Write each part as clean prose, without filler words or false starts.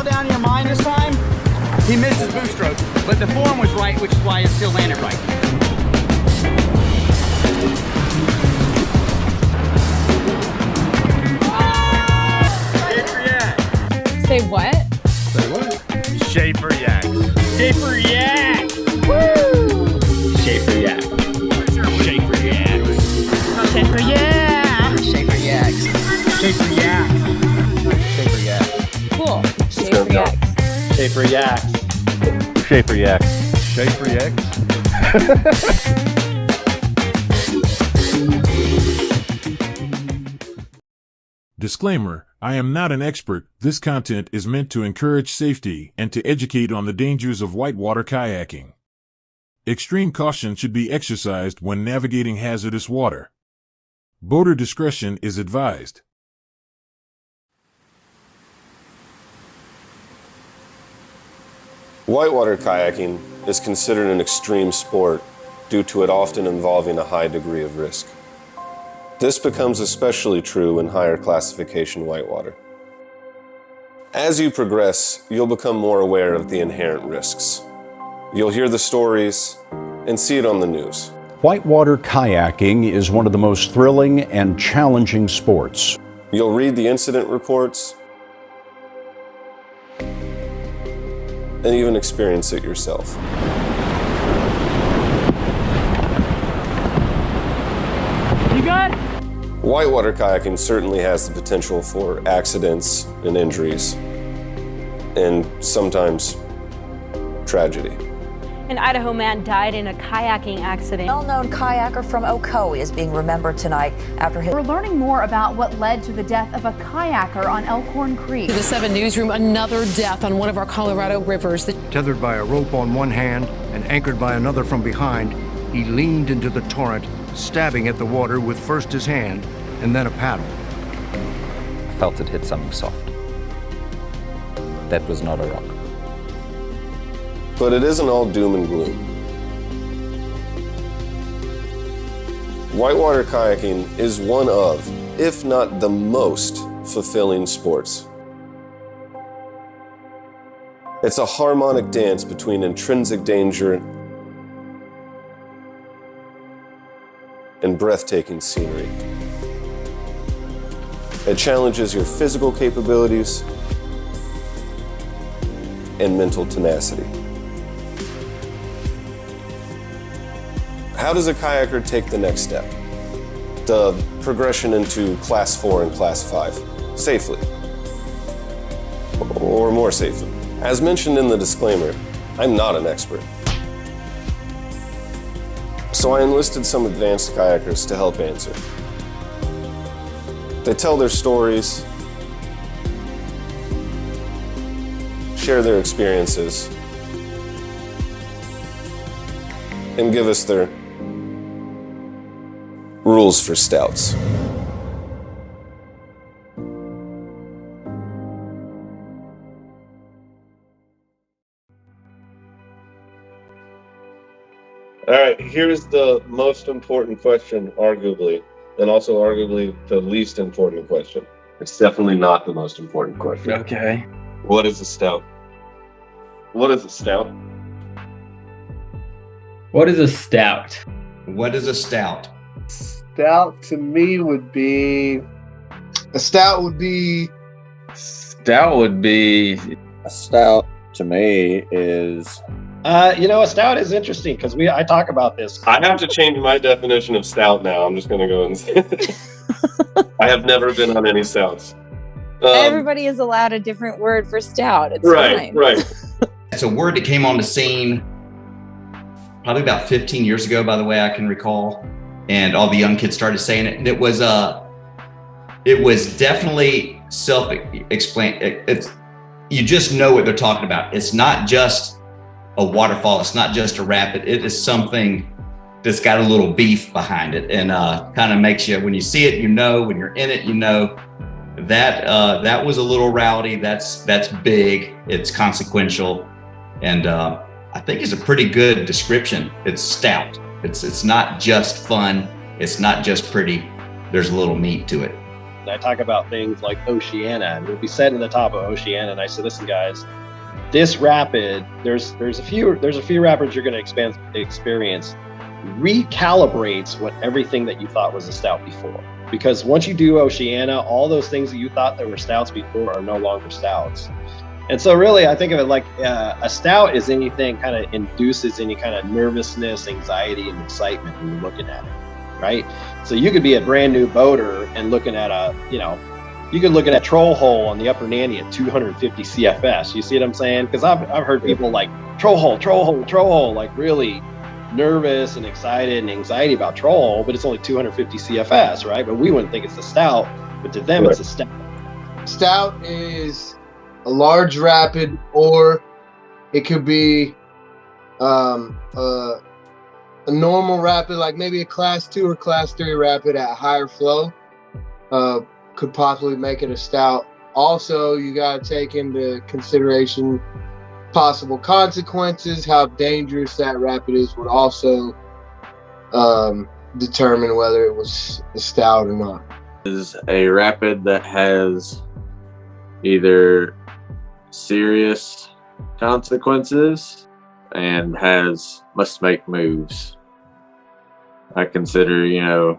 down in your mind this time? He missed his boost stroke, but the form was right, which is why it still landed right. Say what? Say what? Schaefer yaks. Schaefer yak! Woo! Schaefer yak. Schaefer yaks. Schaefer yak! Schaefer yaks. Schaefer yak! Schaefer yaks. Cool. Schaefer yaks. Schaefer yaks. Schaefer yaks. Schaefer yaks. Disclaimer: I am not an expert. This content is meant to encourage safety and to educate on the dangers of whitewater kayaking. Extreme caution should be exercised when navigating hazardous water. Boater discretion is advised. Whitewater kayaking is considered an extreme sport due to it often involving a high degree of risk. This becomes especially true in higher classification whitewater. As you progress, you'll become more aware of the inherent risks. You'll hear the stories and see it on the news. Whitewater kayaking is one of the most thrilling and challenging sports. You'll read the incident reports and even experience it yourself. You good? Whitewater kayaking certainly has the potential for accidents and injuries, and sometimes tragedy. An Idaho man died in a kayaking accident. Well-known kayaker from Ocoee is being remembered tonight after his... We're learning more about what led to the death of a kayaker on Elkhorn Creek. To the 7 newsroom, another death on one of our Colorado rivers. Tethered by a rope on one hand and anchored by another from behind, he leaned into the torrent, stabbing at the water with first his hand and then a paddle. I felt it hit something soft. That was not a rock. But it isn't all doom and gloom. Whitewater kayaking is one of, if not the most, fulfilling sports. It's a harmonic dance between intrinsic danger and breathtaking scenery. It challenges your physical capabilities and mental tenacity. How does a kayaker take the next step? The progression into Class 4 and Class 5, safely, or more safely. As mentioned in the disclaimer, I'm not an expert. So I enlisted some advanced kayakers to help answer. They tell their stories, share their experiences, and give us their rules for stouts. All right, here's the most important question, arguably, and also arguably the least important question. It's definitely not the most important question. Okay. What is a stout? What is a stout? What is a stout? What is a stout? Stout to me would be... A stout to me is... a stout is interesting because I talk about this. I have to change my definition of stout now. I'm just going to go and say I have never been on any stouts. Everybody is allowed a different word for stout. It's fine. Right. It's a word that came on the scene probably about 15 years ago, by the way I can recall. And all the young kids started saying it. And it was definitely self-explanatory. You just know what they're talking about. It's not just a waterfall. It's not just a rapid. It is something that's got a little beef behind it, and kind of makes you, when you see it, you know, when you're in it, you know that was a little rowdy. That's big. It's consequential, and I think it's a pretty good description. It's stout. It's not just fun. It's not just pretty. There's a little meat to it. and I talk about things like Oceana, and we'll be setting at the top of Oceana, and I said, listen, guys, this rapid, there's a few rapids you're going to experience recalibrates what everything that you thought was a stout before. Because once you do Oceana, all those things that you thought that were stouts before are no longer stouts. And so really, I think of it like a stout is anything kind of induces any kind of nervousness, anxiety, and excitement when you're looking at it, right? So you could be a brand new boater and looking at you could look at a troll hole on the Upper Nanny at 250 CFS. You see what I'm saying? Because I've heard people like troll hole, like really nervous and excited and anxiety about troll, but it's only 250 CFS, right? But we wouldn't think it's a stout, but to them it's a stout. Stout is a large rapid, or it could be a normal rapid, like maybe a class 2 or class 3 rapid at higher flow, could possibly make it a stout. Also, you got to take into consideration possible consequences. How dangerous that rapid is would also determine whether it was a stout or not. Is a rapid that has either serious consequences and must make moves. I consider,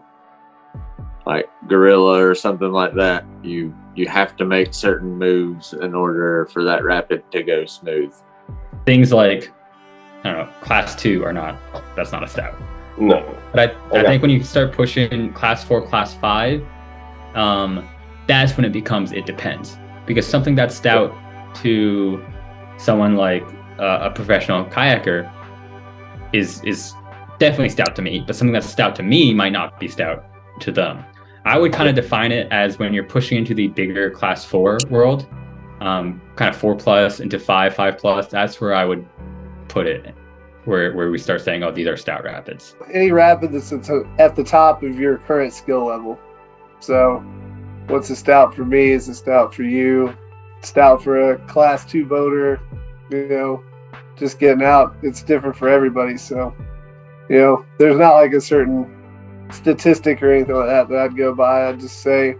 like gorilla or something like that. You have to make certain moves in order for that rapid to go smooth. Things like, I don't know, class 2 are not, that's not a stout. No. But I think when you start pushing class 4, class 5, that's when it becomes, it depends. Because something that's stout to someone like a professional kayaker is definitely stout to me, but something that's stout to me might not be stout to them. I would kind of define it as when you're pushing into the bigger class 4 world, kind of 4+ into 5+. That's where I would put it, where we start saying, oh, these are stout rapids. Any rapid that's at the top of your current skill level. So what's a stout for me is a stout for you. Stout for a class 2 boater, just getting out. It's different for everybody. So, there's not like a certain statistic or anything like that I'd go by. I'd just say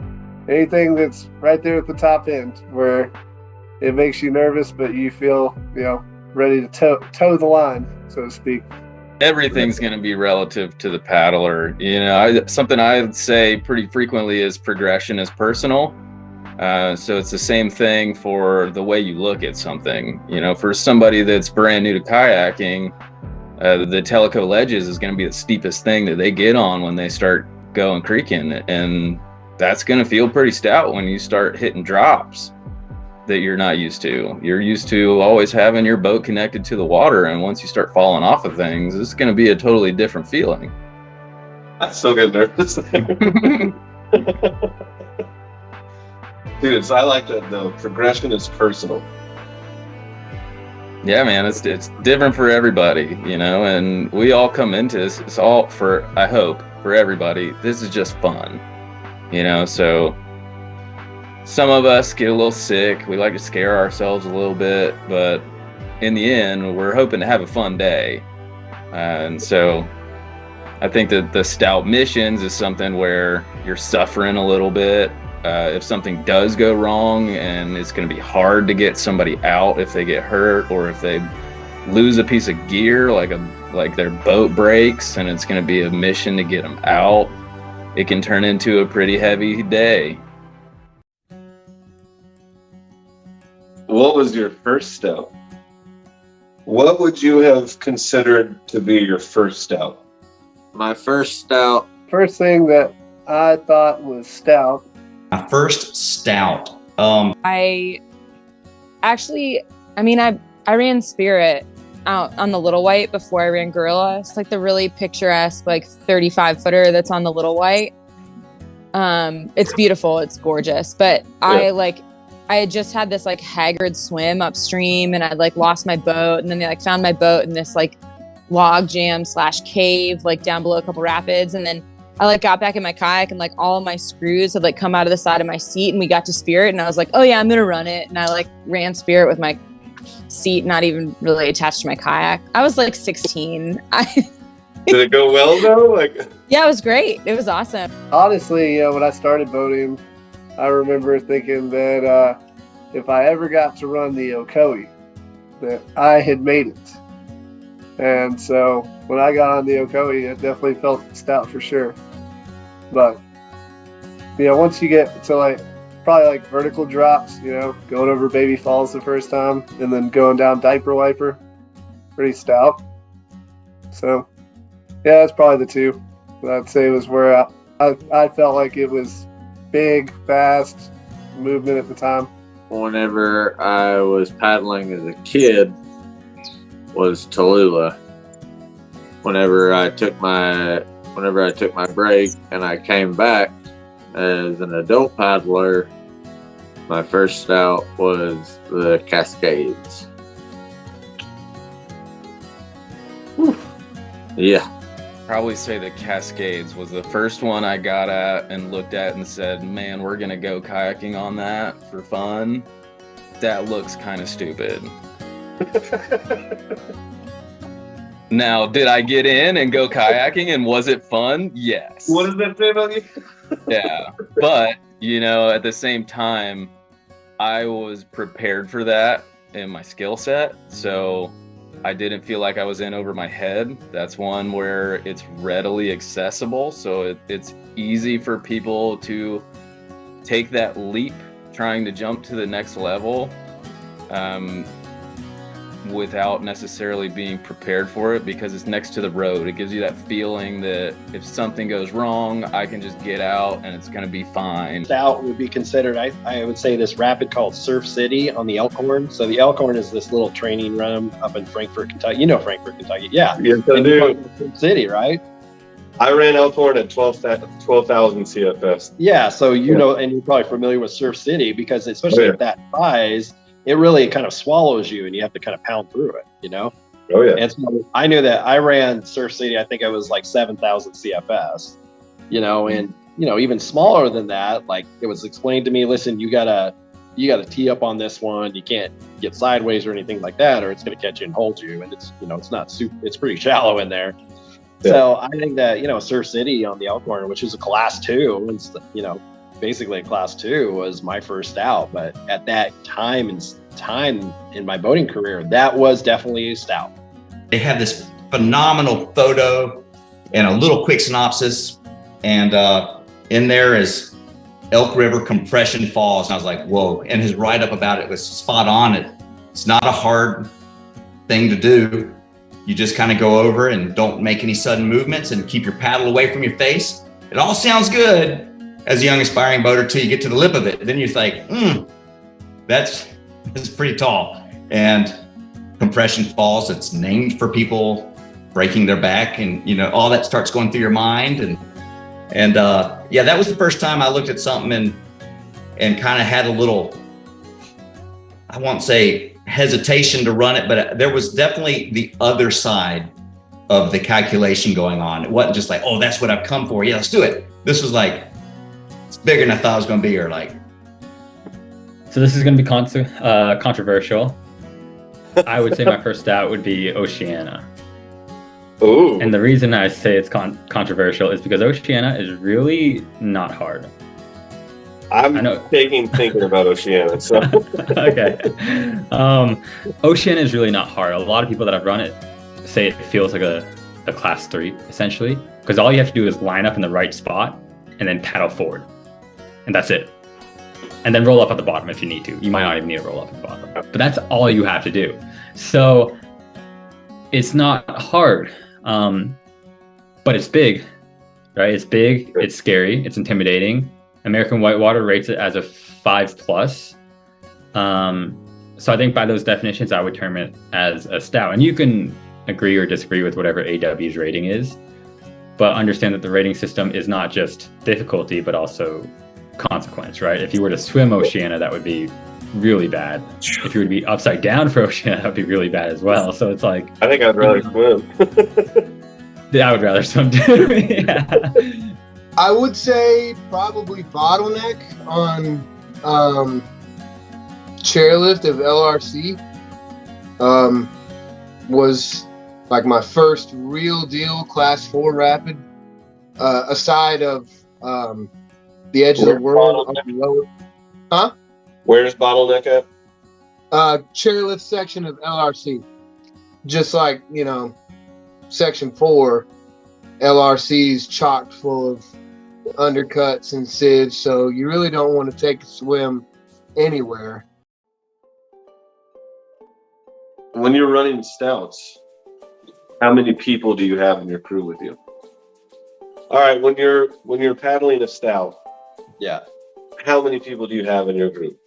anything that's right there at the top end where it makes you nervous, but you feel, ready to toe the line, so to speak. Everything's going to be relative to the paddler. Something I would say pretty frequently is progression is personal. So it's the same thing for the way you look at something. For somebody that's brand new to kayaking, the Teleco ledges is going to be the steepest thing that they get on when they start going creeking, and that's going to feel pretty stout when you start hitting drops that you're not used to. You're used to always having your boat connected to the water, and once you start falling off of things, it's going to be a totally different feeling. I still get nervous. Dude, so I like that the progression is personal. Yeah, man, it's different for everybody, and we all come into this. It's all for, I hope, for everybody. This is just fun, so some of us get a little sick. We like to scare ourselves a little bit, but in the end, we're hoping to have a fun day. And so I think that the stout missions is something where you're suffering a little bit. If something does go wrong, and it's going to be hard to get somebody out if they get hurt, or if they lose a piece of gear, like their boat breaks, and it's going to be a mission to get them out, it can turn into a pretty heavy day. What was your first stout? What would you have considered to be your first stout? My first stout. First thing that I thought was stout. My first stout. I ran Spirit out on the Little White before I ran Gorilla. It's like the really picturesque, 35 footer that's on the Little White. It's beautiful. It's gorgeous. But yeah. I had just had this haggard swim upstream, and I'd lost my boat, and then they found my boat in this log jam / cave down below a couple rapids, and then I got back in my kayak, and all of my screws had come out of the side of my seat, and we got to Spirit, and I was like, oh yeah, I'm gonna run it, and I ran Spirit with my seat not even really attached to my kayak. I was 16. Did it go well though? Yeah, it was great. It was awesome. Honestly, when I started boating, I remember thinking that if I ever got to run the Ocoee, that I had made it. And so when I got on the Ocoee, it definitely felt stout for sure. But, once you get to probably vertical drops, going over Baby Falls the first time and then going down Diaper Wiper, pretty stout. So, yeah, that's probably the two that I'd say was where I felt like it was big, fast movement at the time. Whenever I was paddling as a kid was Tallulah. Whenever I took my break and I came back as an adult paddler, my first stout was the Cascades. Whew. Yeah. Probably say the Cascades was the first one I got at and looked at and said, man, we're going to go kayaking on that for fun. That looks kind of stupid. Now, did I get in and go kayaking and was it fun? Yes. What does that say about you? Yeah. But, at the same time, I was prepared for that in my skill set. So I didn't feel like I was in over my head. That's one where it's readily accessible. So it's easy for people to take that leap trying to jump to the next level without necessarily being prepared for it because it's next to the road. It gives you that feeling that if something goes wrong, I can just get out and it's going to be fine. Stout would be considered, I would say, this rapid called Surf City on the Elkhorn. So the Elkhorn is this little training run up in Frankfort, Kentucky. You know Frankfort, Kentucky. Yeah. Yes, I do. Surf City, right? I ran Elkhorn at 12,000 CFS. Yeah, so and you're probably familiar with Surf City because especially at that size, it really kind of swallows you and you have to kind of pound through it, Oh, yeah. And so I knew that I ran Surf City, I think I was 7,000 CFS, and, even smaller than that, it was explained to me, listen, you gotta tee up on this one. You can't get sideways or anything like that, or it's going to catch you and hold you. And it's, it's not super, it's pretty shallow in there. Yeah. So I think that, Surf City on the Elkhorn, which is a class 2, and, basically a class 2 was my first stout. But at that time in my boating career, that was definitely a stout. They have this phenomenal photo and a little quick synopsis. And in there is Elk River Compression Falls. And I was like, whoa. And his write-up about it was spot on. It's not a hard thing to do. You just kind of go over and don't make any sudden movements and keep your paddle away from your face. It all sounds good as a young aspiring boater till you get to the lip of it. Then you think, that's pretty tall. And Compression Falls, it's named for people breaking their back and, all that starts going through your mind. And that was the first time I looked at something and kind of had a little, I won't say hesitation to run it, but there was definitely the other side of the calculation going on. It wasn't just oh, that's what I've come for. Yeah, let's do it. This was it's bigger than I thought it was going to be, or So this is going to be controversial. I would say my first stout would be Oceana. Ooh. And the reason I say it's controversial is because Oceana is really not hard. I'm thinking about Oceana. So. Okay. Oceana is really not hard. A lot of people that have run it say it feels like a class 3, essentially, because all you have to do is line up in the right spot and then paddle forward. And that's it. And then roll up at the bottom if you need to. You might not even need to roll up at the bottom. But that's all you have to do. So it's not hard, but it's big, right? It's big, it's scary, it's intimidating. American Whitewater rates it as a 5+. So I think by those definitions, I would term it as a stout. And you can agree or disagree with whatever AW's rating is, but understand that the rating system is not just difficulty, but also consequence, right? If you were to swim Oceana, that would be really bad. If you were to be upside down for Oceana, that would be really bad as well. So it's I think I'd rather swim. Yeah, I would rather swim too. Yeah. I would say probably bottleneck on chairlift of LRC was my first real deal class 4 rapid, aside of the edge of the world. On the lower, huh? Where's Bottleneck at? Chairlift section of LRC. Just like, section 4, LRC's chock full of undercuts and sieves, so you really don't want to take a swim anywhere. When you're running stouts, how many people do you have in your crew with you? All right, when you're paddling a stout, Yeah. how many people do you have in your group?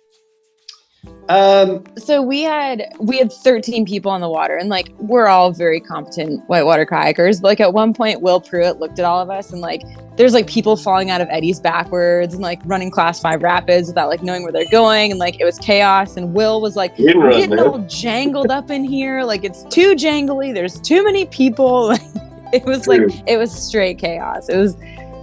So we had 13 people on the water, and like we're all very competent whitewater kayakers. But like at one point, Will Pruitt looked at all of us, and like there's like people falling out of eddies backwards and like running class 5 rapids without like knowing where they're going, and like it was chaos. And Will was like, "We're getting all jangled up in here. Like it's too jangly. There's too many people." It was like it was straight chaos.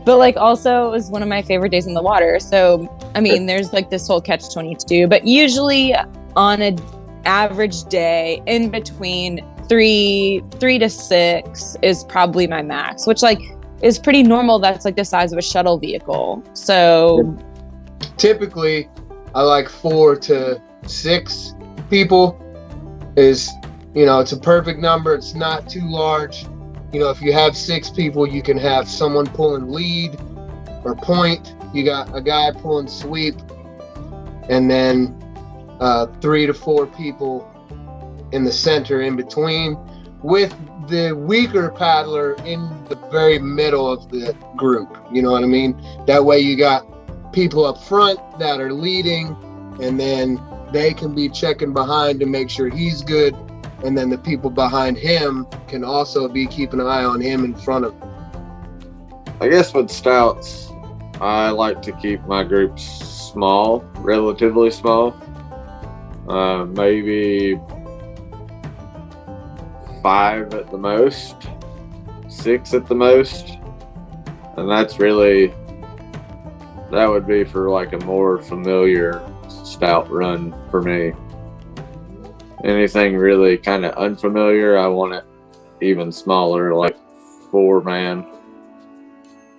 But like also it was one of my favorite days in the water. So I mean, there's like this whole catch-22, but usually on an average day in between 3 to 6 is probably my max, which like is pretty normal. That's like the size of a shuttle vehicle. So typically I like 4 to 6 people is, it's a perfect number. It's not too large. If you have 6 people, you can have someone pulling lead or point. You got a guy pulling sweep, and then 3 to 4 people in the center in between, with the weaker paddler in the very middle of the group. You know what I mean? That way you got people up front that are leading, and then they can be checking behind to make sure he's good. And then the people behind him can also be keeping an eye on him in front of him. I guess with stouts, I like to keep my groups small, relatively small. Maybe 5 at the most, 6 at the most. And that would be for like a more familiar stout run for me. Anything really kind of unfamiliar, I want it even smaller, like 4-man.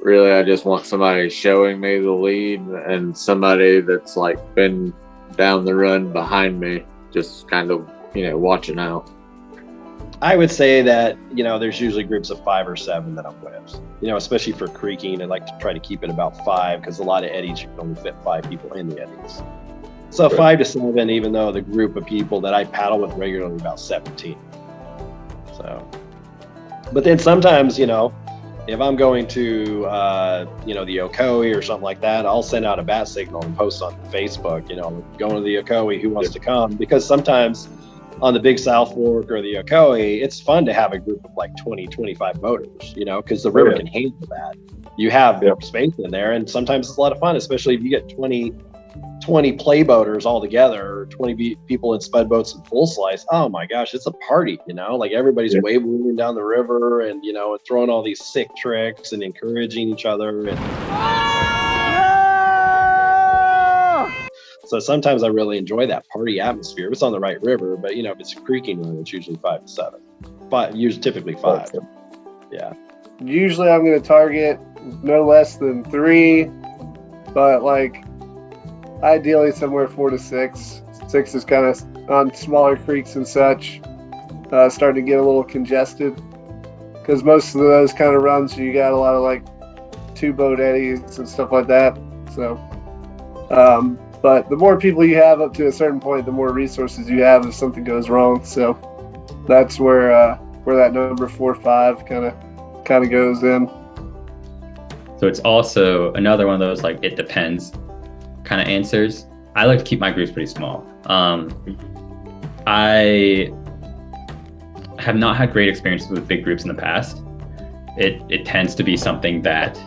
Really, I just want somebody showing me the lead and somebody that's like been down the run behind me, just kind of, watching out. I would say that, there's usually groups of 5 or 7 that I'm with. Especially for creeking, I like to try to keep it about 5 because a lot of eddies, you can only fit 5 people in the eddies. So 5 to 7, even though the group of people that I paddle with regularly about 17. So, but then sometimes, if I'm going to, the Ocoee or something like that, I'll send out a bat signal and post on Facebook, going to the Ocoee, who wants to come? Because sometimes on the Big South Fork or the Ocoee, it's fun to have a group of like 20, 25 boaters, because the river can handle that. You have space in there, and sometimes it's a lot of fun, especially if you get 20 play boaters all together, or 20 people in spud boats and full slice. Oh my gosh, it's a party, like everybody's wave wheeling down the river and, and throwing all these sick tricks and encouraging each other. And so sometimes I really enjoy that party atmosphere. If it's on the right river, but if it's a creeking run, it's usually 5 to 7. 5, usually typically 5. Yeah. Usually I'm going to target no less than 3, but like ideally somewhere 4 to 6. 6 is kind of on smaller creeks and such, starting to get a little congested, because most of those kind of runs you got a lot of like 2-boat eddies and stuff like that. So but the more people you have up to a certain point, the more resources you have if something goes wrong. So that's where that number 4 or 5 kind of goes in. So it's also another one of those like it depends kind of answers. I like to keep my groups pretty small. I have not had great experiences with big groups in the past. It tends to be something that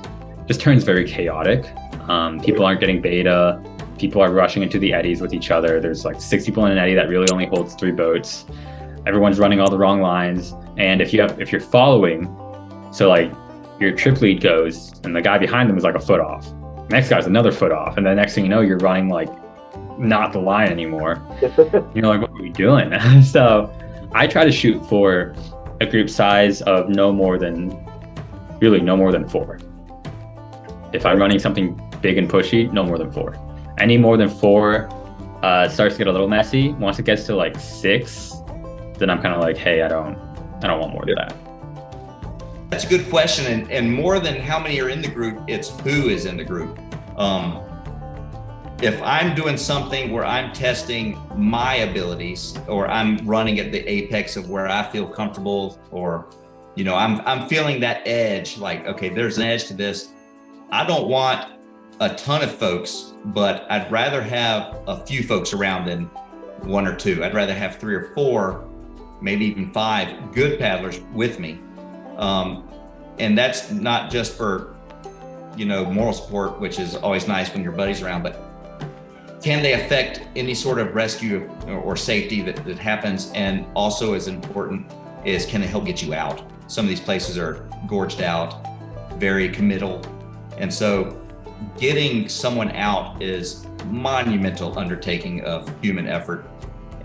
just turns very chaotic. People aren't getting beta. People are rushing into the eddies with each other. There's like 6 people in an eddy that really only holds 3 boats. Everyone's running all the wrong lines. And if you're following, so like your trip lead goes and the guy behind them is like a foot off. Next guy's another foot off. And the next thing you know, you're running like not the line anymore. You're like, what are we doing? So I try to shoot for a group size of no more than 4. If I'm running something big and pushy, no more than 4. Any more than 4 starts to get a little messy. Once it gets to like 6, then I'm kind of like, hey, I don't want more than that. That's a good question, and more than how many are in the group, it's who is in the group. If I'm doing something where I'm testing my abilities, or I'm running at the apex of where I feel comfortable, or I'm feeling that edge, like, okay, there's an edge to this. I don't want a ton of folks, but I'd rather have a few folks around than 1 or 2. I'd rather have 3 or 4, maybe even 5 good paddlers with me. And that's not just for, moral support, which is always nice when your buddy's around, but can they affect any sort of rescue or safety that happens? And also as important is, can they help get you out? Some of these places are gorged out, very committal. And so getting someone out is monumental undertaking of human effort.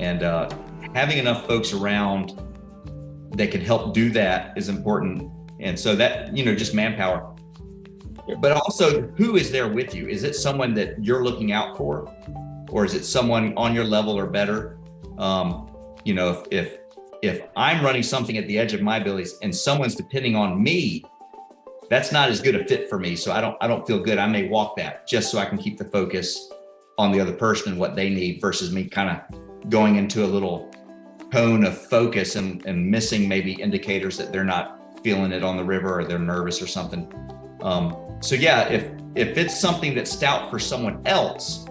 And having enough folks around that can help do that is important. And so that, just manpower. But also, who is there with you? Is it someone that you're looking out for? Or is it someone on your level or better? If I'm running something at the edge of my abilities and someone's depending on me, that's not as good a fit for me. So I don't feel good. I may walk that just so I can keep the focus on the other person and what they need, versus me kind of going into a little cone of focus and missing maybe indicators that they're not feeling it on the river, or they're nervous or something. So yeah, if it's something that's stout for someone else,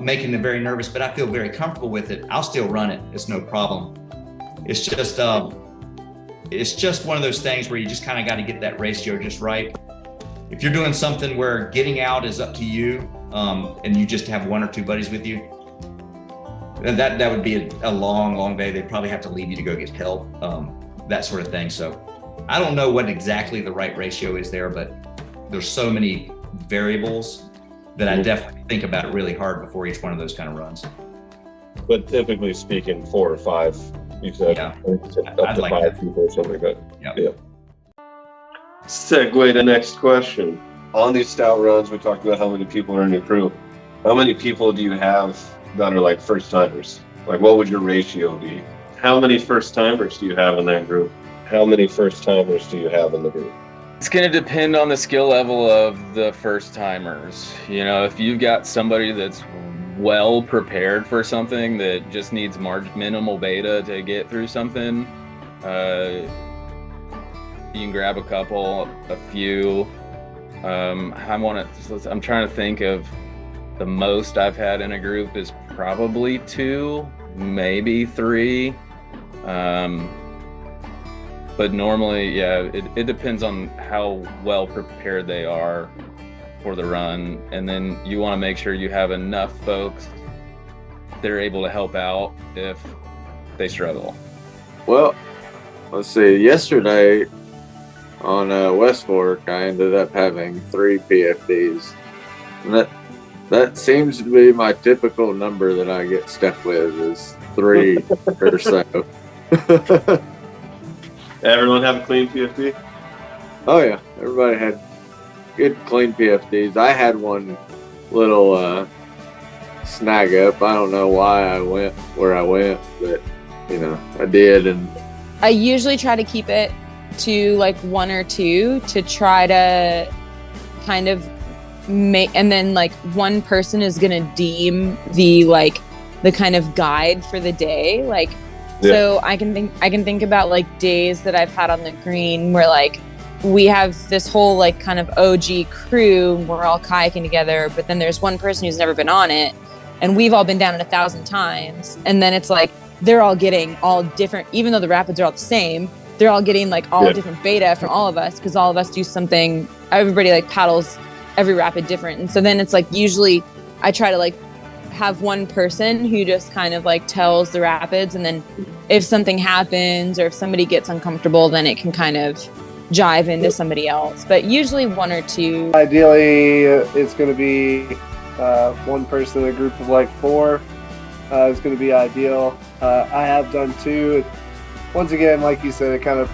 making them very nervous, but I feel very comfortable with it, I'll still run it. It's no problem. It's just one of those things where you just kind of got to get that ratio just right. If you're doing something where getting out is up to you, and you just have 1 or 2 buddies with you, that would be a long day. They'd probably have to leave you to go get help, that sort of thing. So I don't know what exactly the right ratio is there, but there's so many variables that I definitely think about it really hard before each one of those kind of runs. But typically speaking, 4 or 5, you said, up to 5 people or something like that. Yeah. Segue to next question. On these stout runs, we talked about how many people are in your crew. How many people do you have that are like first timers? Like, what would your ratio be? How many first timers do you have in that group? How many first timers do you have in the group? It's going to depend on the skill level of the first timers. If you've got somebody that's well prepared for something that just needs minimal beta to get through something, you can grab a few. I'm trying to think of the most I've had in a group is probably 2, maybe 3. But normally, it depends on how well prepared they are for the run. And then you want to make sure you have enough folks that are able to help out if they struggle. Well, let's see. Yesterday on West Fork, I ended up having 3 PFDs. And that seems to be my typical number that I get stuck with, is 3 or so. Everyone have a clean PFD? Oh yeah, everybody had good clean PFDs. I had one little snag up. I don't know why I went where I went, but I did. And I usually try to keep it to like 1 or 2 to try to kind of make, and then like one person is gonna deem the kind of guide for the day, like. Yeah. So I can think about like days that I've had on the green where like we have this whole like kind of OG crew, we're all kayaking together, but then there's one person who's never been on it, and we've all been down it 1,000 times, and then it's like they're all getting all different, even though the rapids are all the same, they're all getting like all different beta from all of us, because all of us do something, everybody like paddles every rapid different. And so then it's like usually I try to like have one person who just kind of like tells the rapids, and then if something happens or if somebody gets uncomfortable, then it can kind of jive into somebody else. But usually 1 or 2. Ideally, it's going to be one person in a group of like 4 is going to be ideal. I have done 2. Once again, like you said, it kind of,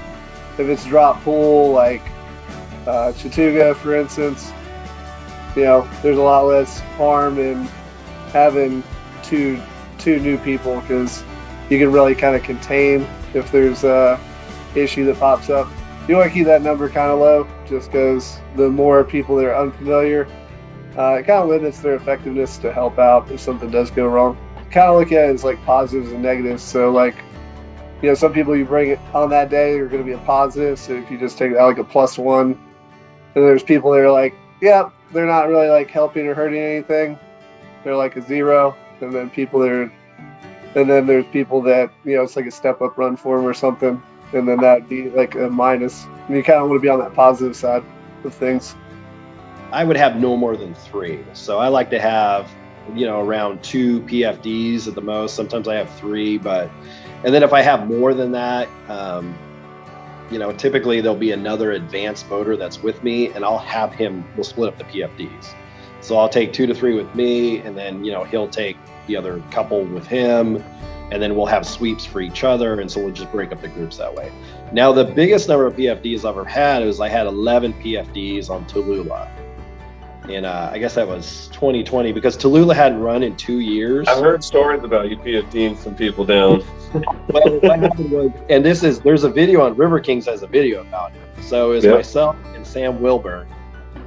if it's drop pool, like Chattooga, for instance, there's a lot less harm in having two new people, because you can really kind of contain if there's a issue that pops up. You want to keep that number kind of low, just because the more people that are unfamiliar, it kind of limits their effectiveness to help out if something does go wrong. Kind of look at it as like positives and negatives. So like, some people you bring it on that day are going to be a positive. So if you just take that like a +1, and there's people that are like, yeah, they're not really like helping or hurting anything, they're like a 0. And then there's people that, it's like a step up run for them or something, and then that'd be like a minus. And you kind of want to be on that positive side of things. I would have no more than 3. So I like to have, around 2 PFDs at the most. Sometimes I have 3, and then if I have more than that, typically there'll be another advanced boater that's with me, and we'll split up the PFDs. So I'll take 2 to 3 with me, and then, he'll take the other couple with him, and then we'll have sweeps for each other. And so we'll just break up the groups that way. Now, the biggest number of PFDs I've ever had is I had 11 PFDs on Tallulah. And I guess that was 2020, because Tallulah hadn't run in 2 years. I've heard stories about you PFDing some people down. Well, what happened was, and there's a video on River Kings has a video about it. So it was myself and Sam Wilburn.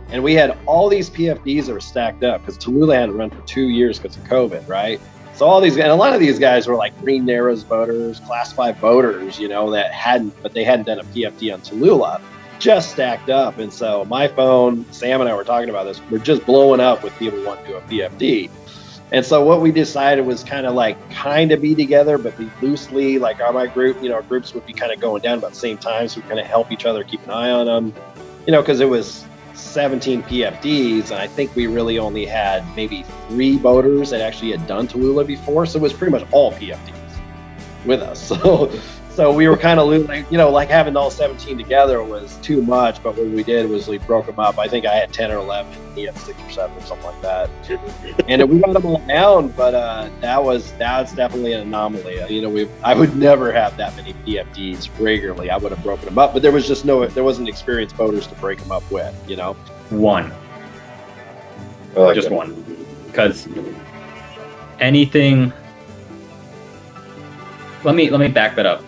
And we had all these PFDs that were stacked up, because Tallulah hadn't run for 2 years because of COVID, right? So and a lot of these guys were like Green Narrows boaters, Class 5 boaters, that hadn't done a PFD on Tallulah, just stacked up. And so my phone, Sam and I were talking about this, we're just blowing up with people wanting to do a PFD. And so what we decided was kind of be together, but be loosely, like on my group, groups would be kind of going down about the same time. So we kind of help each other, keep an eye on them, because it was 17 PFDs, and I think we really only had maybe 3 boaters that actually had done Tallulah before, so it was pretty much all PFDs with us. So we were kind of like having all 17 together was too much, but what we did was we broke them up. I think I had 10 or 11, and he had 6 or 7 or something like that. And we got them all down, but that's definitely an anomaly. I would never have that many PFDs regularly. I would have broken them up, but there wasn't experienced boaters to break them up with. 1. Just 1, because anything. Let me back that up.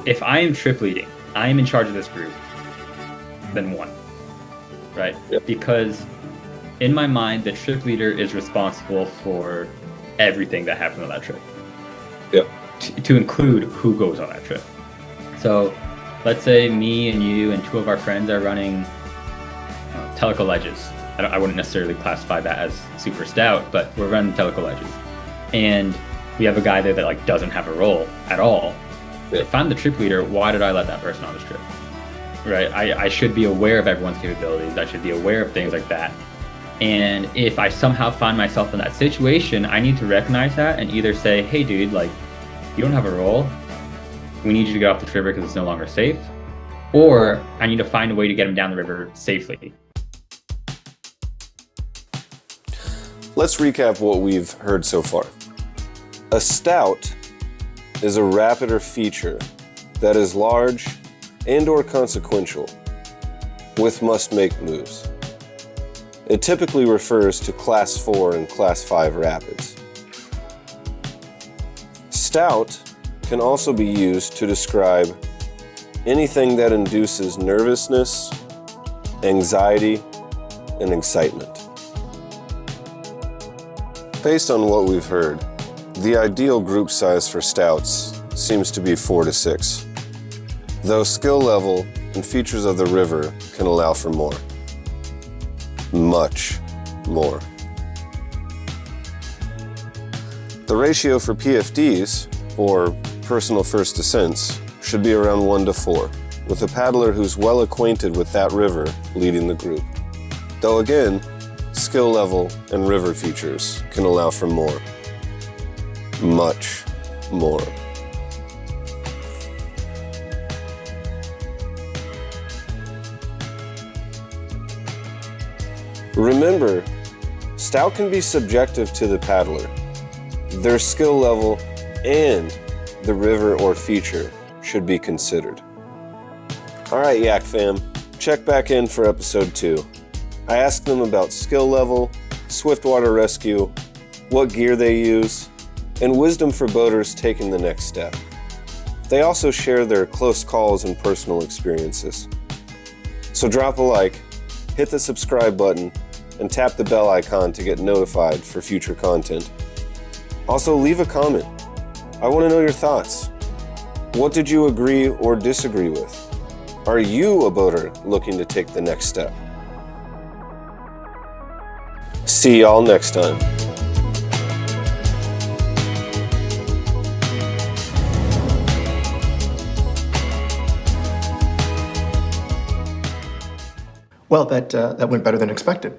If I am trip leading, I am in charge of this group, then 1, right? Yep. Because in my mind, the trip leader is responsible for everything that happens on that trip. Yep. To include who goes on that trip. So let's say me and you and 2 of our friends are running Teleco ledges. I wouldn't necessarily classify that as super stout, but we're running Teleco ledges. And we have a guy there that doesn't have a role at all. If I'm the trip leader, why did I let that person on this trip? Right? I should be aware of everyone's capabilities. I should be aware of things like that. And if I somehow find myself in that situation, I need to recognize that and either say, hey dude, you don't have a role. We need you to get off the river because it's no longer safe. Or I need to find a way to get him down the river safely. Let's recap what we've heard so far. A stout is a rapid or feature that is large and/or consequential with must-make moves. It typically refers to Class 4 and Class 5 rapids. Stout can also be used to describe anything that induces nervousness, anxiety, and excitement. Based on what we've heard, the ideal group size for stouts seems to be 4 to 6, though skill level and features of the river can allow for more. Much more. The ratio for PFDs, or personal first descents, should be around 1 to 4, with a paddler who's well acquainted with that river leading the group. Though again, skill level and river features can allow for more. Much more. Remember, stout can be subjective to the paddler. Their skill level and the river or feature should be considered. Alright, Yak fam, check back in for episode 2. I ask them about skill level, swiftwater rescue, what gear they use, and wisdom for boaters taking the next step. They also share their close calls and personal experiences. So drop a like, hit the subscribe button, and tap the bell icon to get notified for future content. Also, leave a comment. I want to know your thoughts. What did you agree or disagree with? Are you a boater looking to take the next step? See y'all next time. Well, that went better than expected.